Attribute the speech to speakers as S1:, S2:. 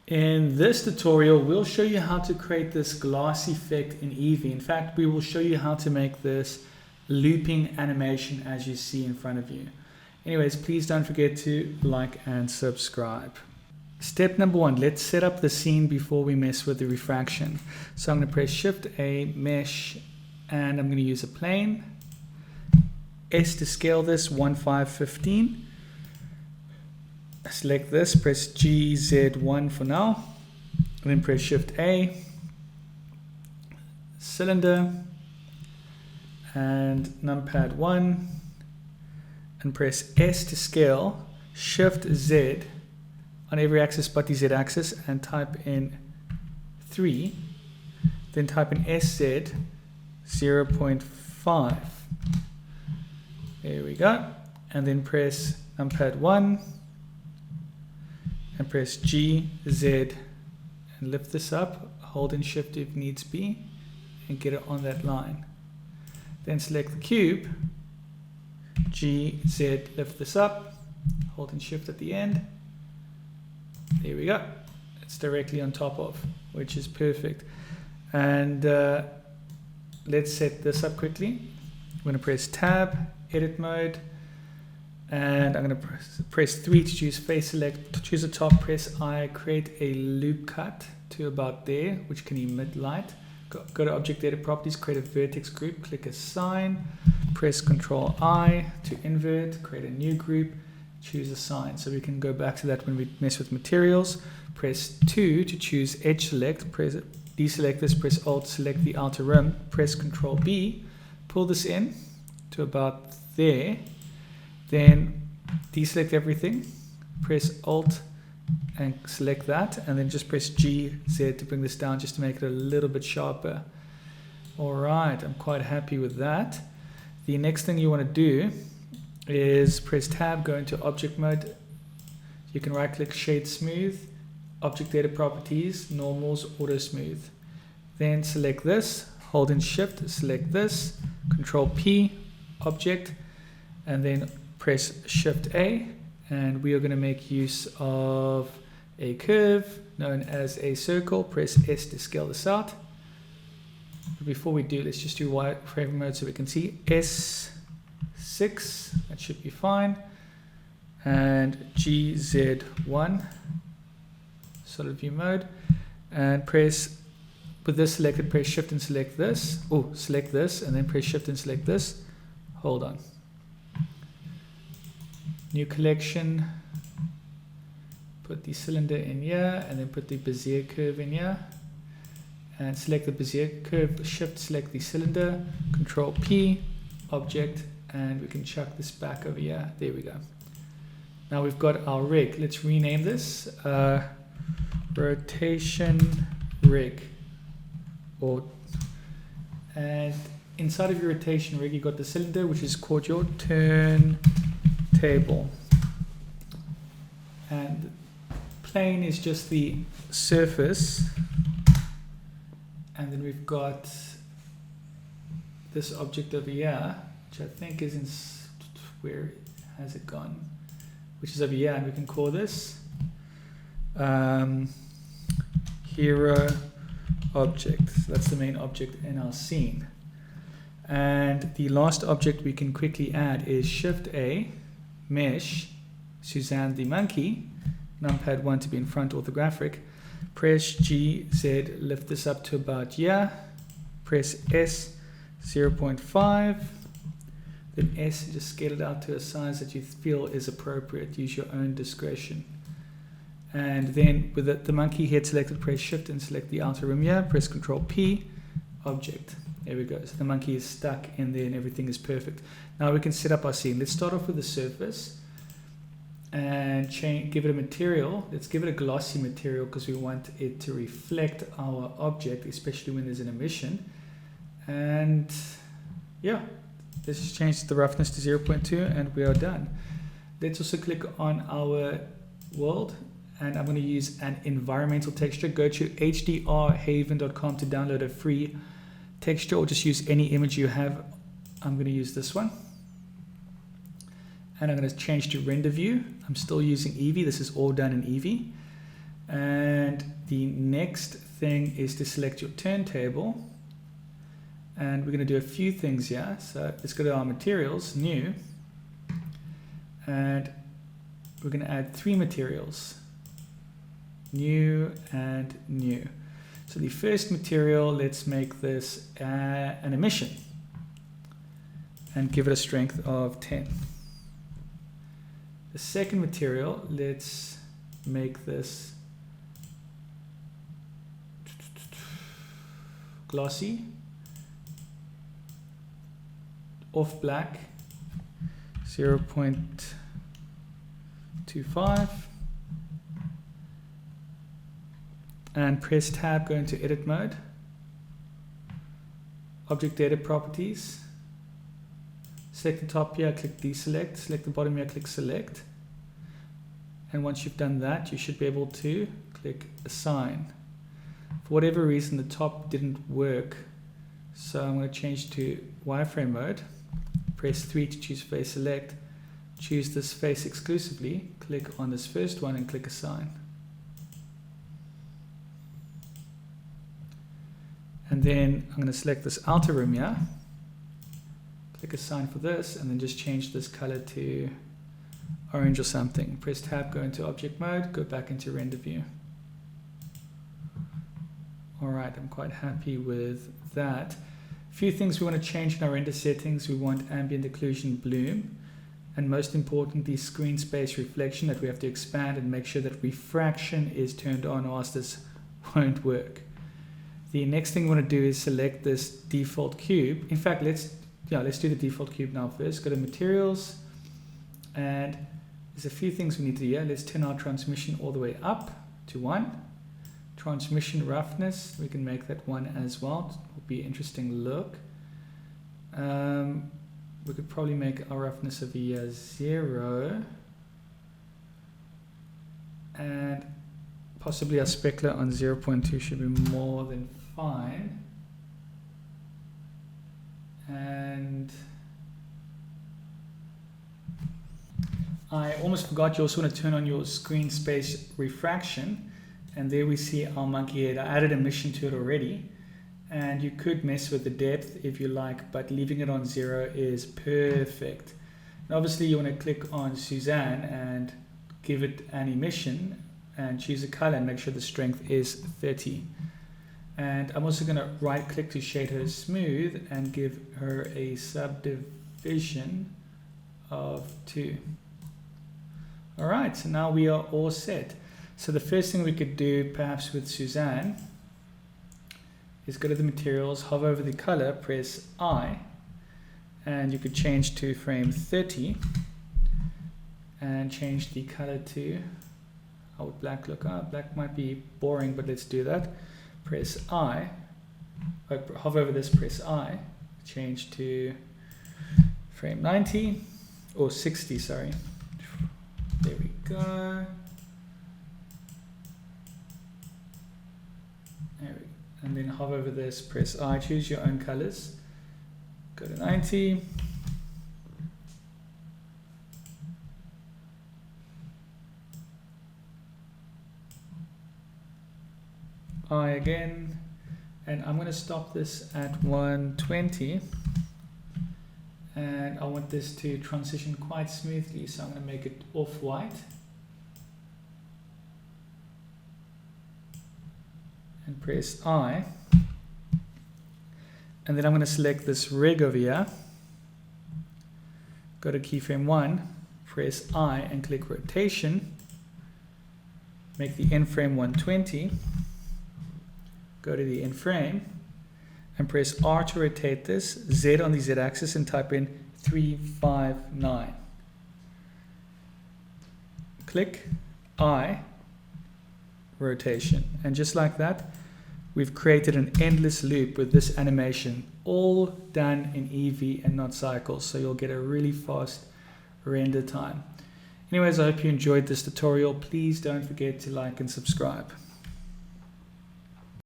S1: In this tutorial, we'll show you how to create this glass effect in Evee. In fact, we will show you how to make this looping animation as you see in front of you. Anyways, please don't forget to like and subscribe. Step number one, let's set up the scene before we mess with the refraction. So I'm going to press Shift A, Mesh, and I'm going to use a plane. S to scale this, 1:5:15. Select this, press GZ1 for now, and then press Shift A, cylinder, and numpad 1, and press S to scale, Shift Z on every axis but the Z axis, and type in 3, then type in SZ 0.5. There we go, and then press numpad 1 and press G, Z, and lift this up, hold in Shift if needs be, and get it on that line. Then select the cube, G, Z, lift this up, hold in Shift at the end. There we go. It's directly on top of, which is perfect. And let's set this up quickly. I'm going to press Tab, Edit Mode, and I'm going to press 3 to choose face select. To choose the top, press I, create a loop cut to about there, which can emit light. Go to Object Data Properties, create a vertex group, click Assign, press Control I to invert, create a new group, choose Assign. So we can go back to that when we mess with materials. Press 2 to choose Edge Select, deselect this, press Alt, select the outer rim, press Control B, pull this in to about there. Then deselect everything, press Alt and select that, and then just press G, Z to bring this down just to make it a little bit sharper. Alright, I'm quite happy with that. The next thing you want to do is press Tab, go into Object Mode. You can right click Shade Smooth, Object Data Properties, Normals, Auto Smooth. Then select this, hold in Shift, select this, Control P, Object, and then press Shift A, and we are going to make use of a curve known as a circle. Press S to scale this out. But before we do, let's just do wireframe mode so we can see. S6, that should be fine, and GZ1, solid view mode, and press, with this selected, press Shift and select this. Oh, select this, and then press Shift and select this. Hold on. New collection, put the cylinder in here, and then put the Bezier curve in here, and select the Bezier curve, Shift, select the cylinder, Control P, Object, and we can chuck this back over here. There we go. Now we've got our rig. Let's rename this rotation rig, and inside of your rotation rig, you got the cylinder, which is called your turn table, and plane is just the surface, and then we've got this object over here, which I think is in, where has it gone, which is over here, and we can call this hero object. So that's the main object in our scene. And the last object we can quickly add is Shift A, Mesh, Suzanne the monkey, numpad 1 to be in front orthographic, press G, Z, lift this up to about here, press S 0.5, then S, just scale it out to a size that you feel is appropriate, use your own discretion. And then with the monkey head selected, press Shift and select the outer rim here, press Control P, Object. There we go. So the monkey is stuck in there and everything is perfect. Now we can set up our scene. Let's start off with the surface and give it a material. Let's give it a glossy material because we want it to reflect our object, especially when there's an emission. And yeah, let's just change the roughness to 0.2 and we are done. Let's also click on our world, and I'm going to use an environmental texture. Go to hdrhaven.com to download a free texture, or just use any image you have. I'm going to use this one. and I'm going to change to render view. I'm still using Evee. This is all done in Evee. And The next thing is to select your turntable. And we're going to do a few things here. So let's go to our materials, new. And we're going to add 3 materials. New and new. So the first material, let's make this an emission. And give it a strength of 10. The second material, let's make this glossy. Off black 0.25 and press tab, go into edit mode, object data properties, select the top here, click deselect, select the bottom here, click select, and once you've done that you should be able to click assign. For whatever reason the top didn't work, so I'm going to change to wireframe mode. Press 3 to choose face select, choose this face exclusively, click on this first one and click assign. And then I'm going to select this outer rim here, click assign for this, and then just change this color to orange or something. Press tab, go into object mode, go back into render view. Alright, I'm quite happy with that. A few things we want to change in our render settings. We want ambient occlusion bloom, and most importantly screen space reflection, that we have to expand and make sure that refraction is turned on, or else this won't work. The next thing we want to do is select this default cube. In fact, let's do the default cube now first. Go to materials, and there's a few things we need to do here. Let's turn our transmission all the way up to 1. Transmission roughness, we can make that 1 as well. It will be an interesting look. We could probably make our roughness of a 0, and possibly our specular on 0.2 should be more than fine. And I almost forgot, you also want to turn on your screen space refraction. And there we see our monkey head. I added emission to it already, and you could mess with the depth if you like, but leaving it on 0 is perfect. And obviously you want to click on Suzanne and give it an emission and choose a color and make sure the strength is 30. And I'm also going to right click to shade her smooth and give her a subdivision of 2. Alright, so now we are all set. So the first thing we could do perhaps with Suzanne is go to the materials, hover over the color, press I, and you could change to frame 30 and change the color to, how would black look? Black might be boring, but let's do that. Press I, hover over this, press I, change to frame 90 or 60, sorry. There we go. And then hover over this, press I, choose your own colors, go to 90, I again, and I'm going to stop this at 120, and I want this to transition quite smoothly, so I'm going to make it off-white. And press I, and then I'm going to select this rig over here, go to keyframe 1, press I and click rotation, make the end frame 120, go to the end frame and press R to rotate this, Z on the Z axis, and type in 359. Click I, rotation, and just like that we've created an endless loop with this animation, all done in Evee and not cycles, so you'll get a really fast render time. Anyways, I hope you enjoyed this tutorial. Please don't forget to like and subscribe.